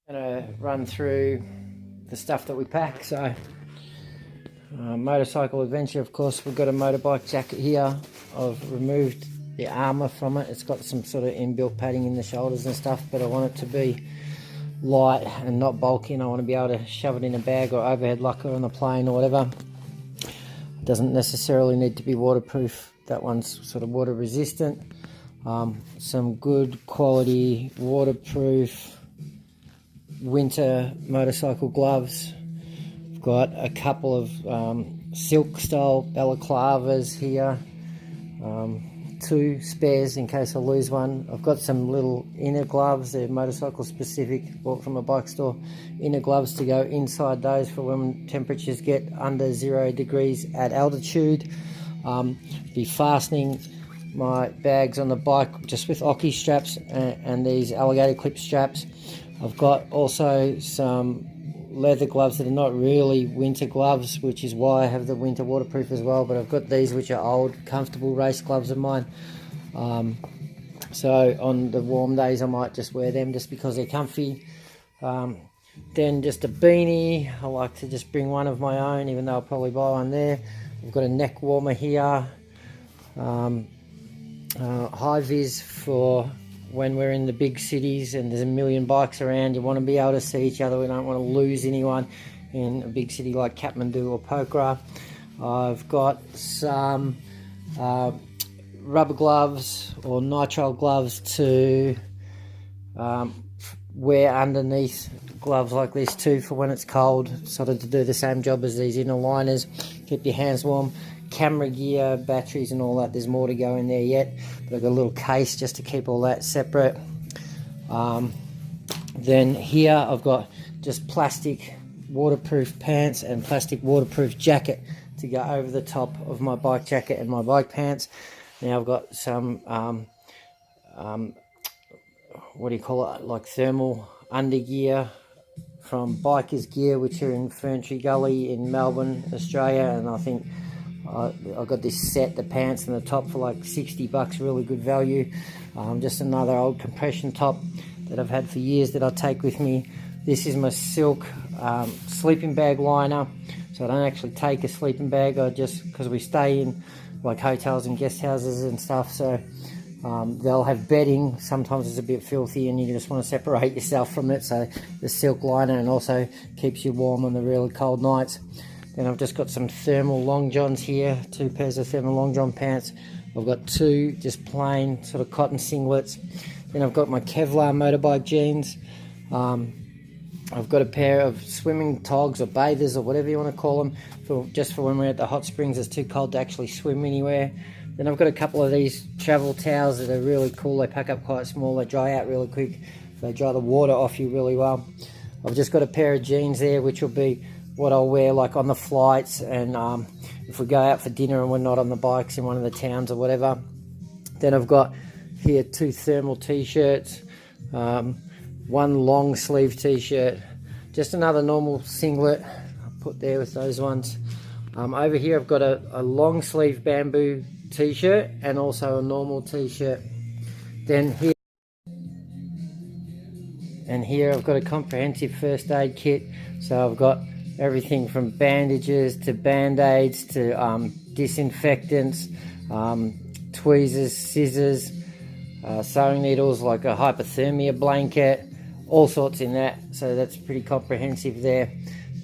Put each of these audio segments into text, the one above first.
Gonna run through the stuff that we pack. So motorcycle adventure, of course, we've got a motorbike jacket here. I've removed the armor from it. It's got some sort of inbuilt padding in the shoulders and stuff, but I want it to be light and not bulky, and I want to be able to shove it in a bag or overhead locker on the plane or whatever. It doesn't necessarily need to be waterproof. That one's sort of water resistant. Some good quality waterproof winter motorcycle gloves. I've got a couple of silk style balaclavas here, 2 spares in case I lose one. I've got some little inner gloves, they're motorcycle specific, bought from a bike store. Inner gloves to go inside those for when temperatures get under 0 degrees at altitude. Be fastening my bags on the bike just with Oki straps and these alligator clip straps. I've got also some leather gloves that are not really winter gloves, which is why I have the winter waterproof as well, but I've got these which are old comfortable race gloves of mine. So on the warm days I might just wear them just because they're comfy. Then just a beanie. I like to just bring one of my own, even though I'll probably buy one there. I've got a neck warmer here. High vis for when we're in the big cities and there's a million bikes around. You want to be able to see each other. We don't want to lose anyone in a big city like Kathmandu or Pokhara. I've got some rubber gloves or nitrile gloves to wear underneath gloves like this too for when it's cold, sort of to do the same job as these inner liners, keep your hands warm. Camera gear, batteries and all that, there's more to go in there yet, but I've got a little case just to keep all that separate. Then here I've got just plastic waterproof pants and plastic waterproof jacket to go over the top of my bike jacket and my bike pants. Now I've got some what do you call it, like thermal undergear from Bikers Gear, which are in Ferntree Gully in Melbourne, Australia, and I think I got this set, the pants and the top, for like $60, really good value. Just another old compression top that I've had for years that I take with me. This is my silk sleeping bag liner, so I don't actually take a sleeping bag, I just, because we stay in like hotels and guest houses and stuff, so they'll have bedding. Sometimes it's a bit filthy and you just want to separate yourself from it, so the silk liner, and also keeps you warm on the really cold nights. Then I've just got some thermal long johns here, 2 pairs of thermal long john pants. I've got 2 just plain sort of cotton singlets. Then I've got my Kevlar motorbike jeans. I've got a pair of swimming togs or bathers or whatever you want to call them, just for when we're at the hot springs, it's too cold to actually swim anywhere. Then I've got a couple of these travel towels that are really cool. They pack up quite small, they dry out really quick, they dry the water off you really well. I've just got a pair of jeans there, which will be what I'll wear like on the flights, and if we go out for dinner and we're not on the bikes in one of the towns or whatever. Then I've got here 2 thermal t-shirts, 1 long sleeve t-shirt, just another normal singlet I'll put there with those ones. Over here I've got a long sleeve bamboo t-shirt and also a normal t-shirt. Then here I've got a comprehensive first aid kit, so I've got everything from bandages to band-aids to disinfectants, tweezers, scissors, sewing needles, like a hypothermia blanket, all sorts in that, so that's pretty comprehensive there.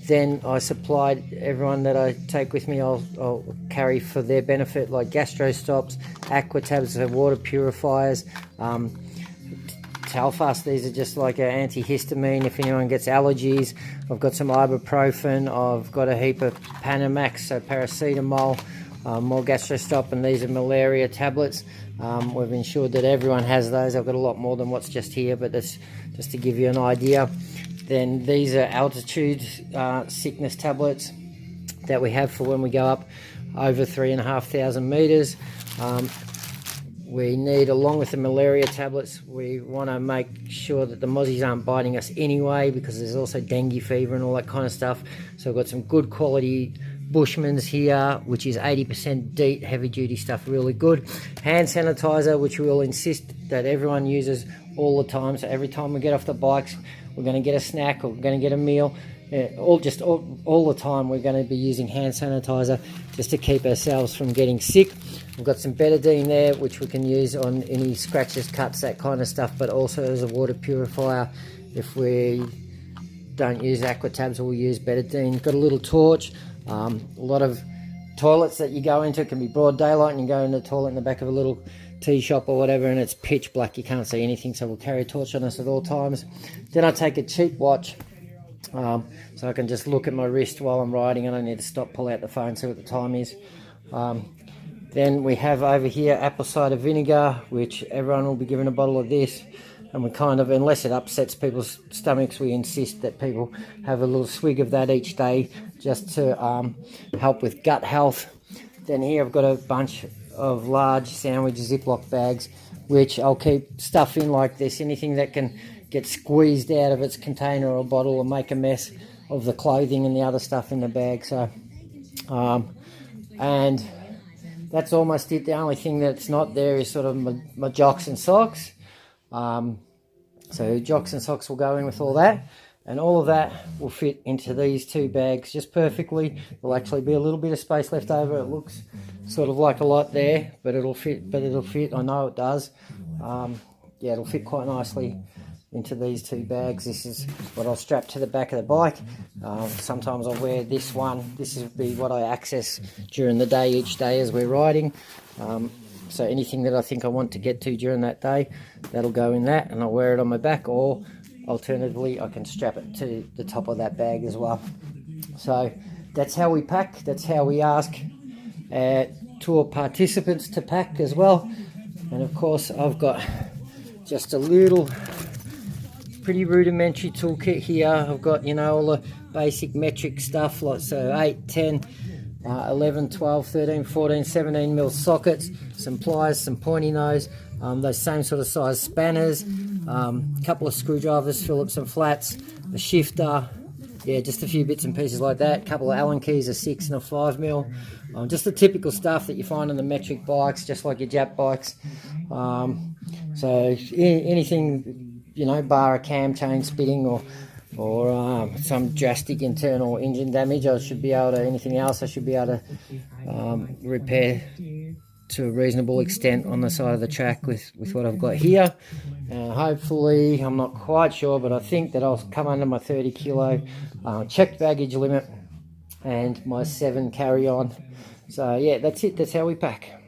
Then I supplied everyone that I take with me, I'll carry for their benefit, like gastro stops, aqua tabs, so water purifiers, Telfast, these are just like an antihistamine if anyone gets allergies. I've got some ibuprofen, I've got a heap of Panamax, so paracetamol, more gastrostop, and these are malaria tablets. We've ensured that everyone has those. I've got a lot more than what's just here, but that's just to give you an idea. Then these are altitude sickness tablets that we have for when we go up over 3,500 meters. We need, along with the malaria tablets, we want to make sure that the mozzies aren't biting us anyway, because there's also dengue fever and all that kind of stuff. So I've got some good quality Bushman's here, which is 80% DEET, heavy duty stuff, really good. Hand sanitizer, which we'll insist that everyone uses all the time. So every time we get off the bikes, we're going to get a snack, or we're going to get a meal. All the time we're going to be using hand sanitizer just to keep ourselves from getting sick. We've got some betadine there, which we can use on any scratches, cuts, that kind of stuff, but also as a water purifier. If we don't use aqua tabs, we'll use betadine. Got a little torch. A lot of toilets that you go into, it can be broad daylight, and you go in the toilet in the back of a little tea shop or whatever, and it's pitch black, you can't see anything, so we'll carry a torch on us at all times. Then I take a cheap watch, so I can just look at my wrist while I'm riding. I don't need to stop, pull out the phone, see what the time is. Then we have over here apple cider vinegar, which everyone will be given a bottle of this, and we kind of, unless it upsets people's stomachs, we insist that people have a little swig of that each day, just to help with gut health. Then here I've got a bunch of large sandwich Ziploc bags, which I'll keep stuff in like this. Anything that can get squeezed out of its container or bottle or make a mess of the clothing and the other stuff in the bag. So, and that's almost it. The only thing that's not there is sort of my jocks and socks. So jocks and socks will go in with all that, and all of that will fit into these two bags just perfectly. There'll actually be a little bit of space left over. It looks sort of like a lot there, but it'll fit. I know it does. Yeah, it'll fit quite nicely into these two bags. This is what I'll strap to the back of the bike. Sometimes I'll wear this one. This will be what I access during the day, each day as we're riding. So anything that I think I want to get to during that day, that'll go in that, and I'll wear it on my back, or alternatively I can strap it to the top of that bag as well. So that's how we pack. That's how we ask tour participants to pack as well. And of course I've got just a little pretty rudimentary toolkit here. I've got, you know, all the basic metric stuff, like so 8, 10, 11, 12, 13, 14, 17 mil sockets, some pliers, some pointy nose, those same sort of size spanners, a couple of screwdrivers, Phillips and flats, a shifter, yeah, just a few bits and pieces like that, a couple of Allen keys, a 6 and a 5 mil, just the typical stuff that you find on the metric bikes, just like your Jap bikes. So anything, you know, bar a cam chain spitting or some drastic internal engine damage, I should be able to, anything else I should be able to repair to a reasonable extent on the side of the track with what I've got here. Hopefully, I'm not quite sure, but I think that I'll come under my 30 kilo checked baggage limit and my 7 carry-on. So yeah, that's it. That's how we pack.